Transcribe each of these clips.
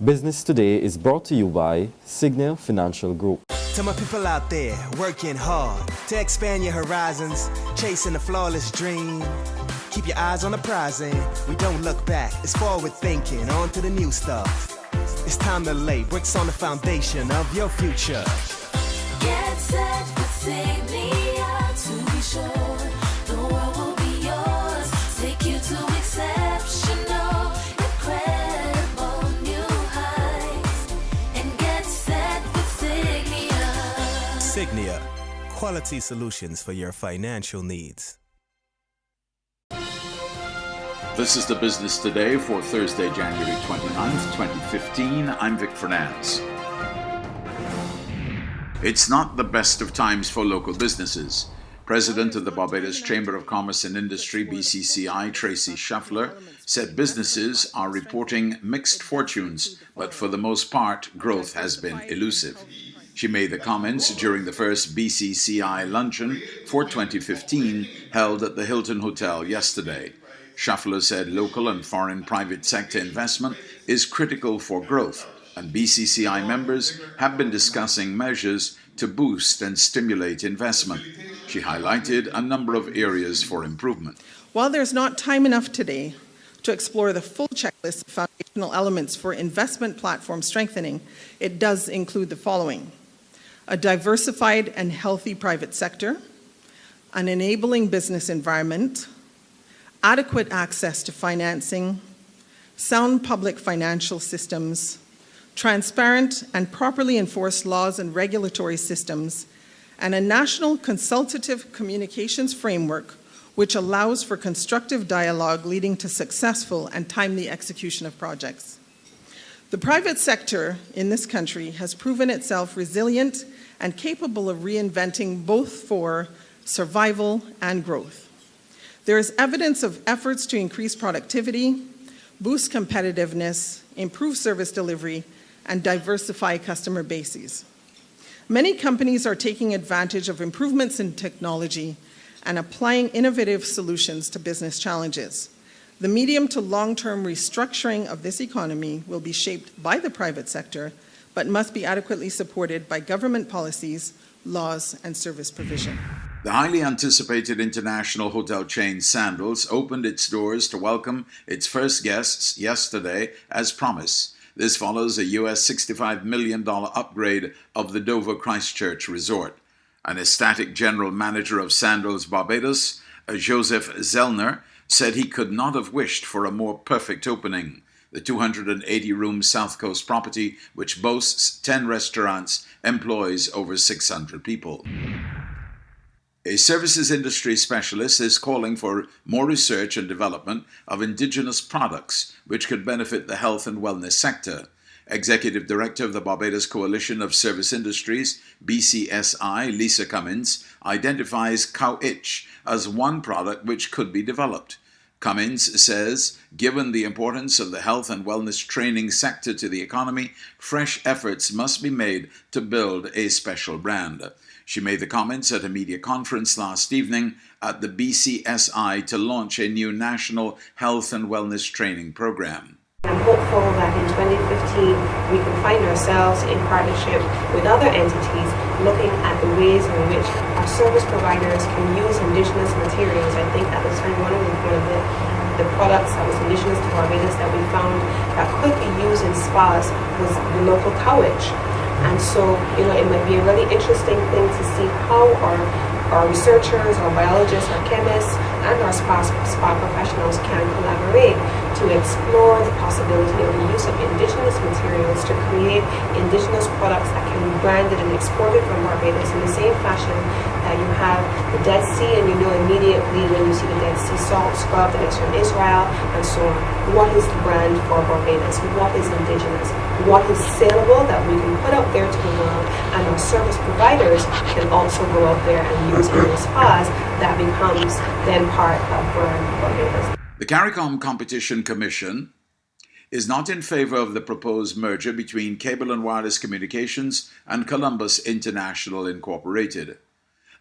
Business Today is brought to you by Signia Financial Group. To my people out there working hard to expand your horizons, chasing a flawless dream. Keep your eyes on the prize and we don't look back. It's forward thinking, on to the new stuff. It's time to lay bricks on the foundation of your future. Get set with Signia to be sure the world will be yours. Take you to exceptional, incredible new heights. And get set with Signia. Signia, quality solutions for your financial needs. This is the Business Today for Thursday, January 29th, 2015. I'm Vic Fernandez. It's not the best of times for local businesses. President of the Barbados Chamber of Commerce and Industry, BCCI, Tracy Shuffler, said businesses are reporting mixed fortunes, but for the most part, growth has been elusive. She made the comments during the first BCCI luncheon for 2015 held at the Hilton Hotel yesterday. Shuffler said local and foreign private sector investment is critical for growth, and BCCI members have been discussing measures to boost and stimulate investment. She highlighted a number of areas for improvement. While there's not time enough today to explore the full checklist of foundational elements for investment platform strengthening, it does include the following: a diversified and healthy private sector, an enabling business environment, adequate access to financing, sound public financial systems, transparent and properly enforced laws and regulatory systems, and a national consultative communications framework which allows for constructive dialogue leading to successful and timely execution of projects. The private sector in this country has proven itself resilient and capable of reinventing both for survival and growth. There is evidence of efforts to increase productivity, boost competitiveness, improve service delivery, and diversify customer bases. Many companies are taking advantage of improvements in technology and applying innovative solutions to business challenges. The medium to long-term restructuring of this economy will be shaped by the private sector, but must be adequately supported by government policies, laws, and service provision. The highly anticipated international hotel chain Sandals opened its doors to welcome its first guests yesterday as promised. This follows a US $65 million upgrade of the Dover Christchurch Resort. An ecstatic general manager of Sandals Barbados, Joseph Zellner, said he could not have wished for a more perfect opening. The 280-room South Coast property, which boasts 10 restaurants, employs over 600 people. A services industry specialist is calling for more research and development of indigenous products which could benefit the health and wellness sector. Executive Director of the Barbados Coalition of Service Industries, BCSI, Lisa Cummins, identifies cow itch as one product which could be developed. Cummins says, given the importance of the health and wellness training sector to the economy, fresh efforts must be made to build a special brand. She made the comments at a media conference last evening at the BCSI to launch a new national health and wellness training program. I'm hopeful that in 2015 we can find ourselves in partnership with other entities looking at the ways in which our service providers can use indigenous materials. I think at the time one of the products that was indigenous to Barbados that we found that could be used in spas was the local cowage. And so, it might be a really interesting thing to see how our researchers, our biologists, our chemists, and our spa professionals can collaborate to explore the possibility of the use of indigenous materials to create indigenous products that can be branded and exported from Barbados in the same fashion that you have the Dead Sea, and immediately when you see the Dead Sea salt scrub that is from Israel, and so on. What is the brand for Barbados? What is indigenous? What is saleable that we can put out there to the world, and our service providers can also go out there and use in those spas that becomes then part of brand Barbados. The CARICOM Competition Commission is not in favor of the proposed merger between Cable and Wireless Communications and Columbus International Incorporated.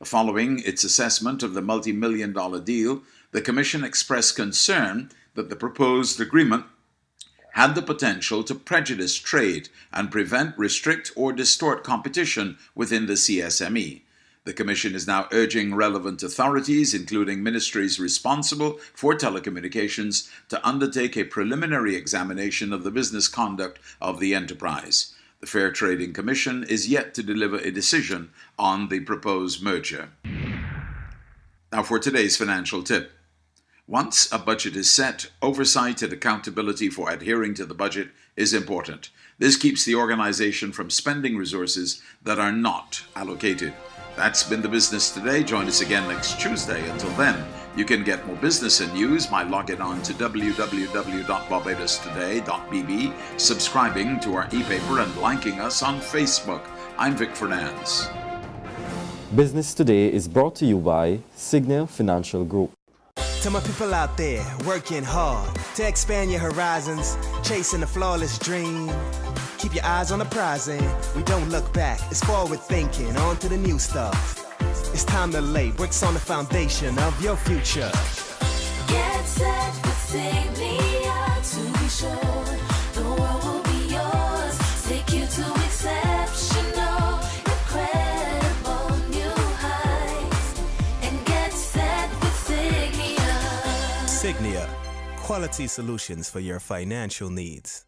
Following its assessment of the multi-million-dollar deal, the Commission expressed concern that the proposed agreement had the potential to prejudice trade and prevent, restrict, or distort competition within the CSME. The Commission is now urging relevant authorities, including ministries responsible for telecommunications, to undertake a preliminary examination of the business conduct of the enterprise. The Fair Trading Commission is yet to deliver a decision on the proposed merger. Now for today's financial tip. Once a budget is set, oversight and accountability for adhering to the budget is important. This keeps the organization from spending resources that are not allocated. That's been the business today. Join us again next Tuesday. Until then, you can get more business and news by logging on to www.barbadostoday.bb, subscribing to our e-paper, and liking us on Facebook. I'm Vic Fernandez. Business Today is brought to you by Signal Financial Group. To my people out there working hard to expand your horizons, chasing a flawless dream. Keep your eyes on the prize and we don't look back. It's forward thinking, on to the new stuff. It's time to lay bricks on the foundation of your future. Get set with Signia to be sure the world will be yours. Take you to exceptional, incredible new heights. And get set with Signia. Signia, quality solutions for your financial needs.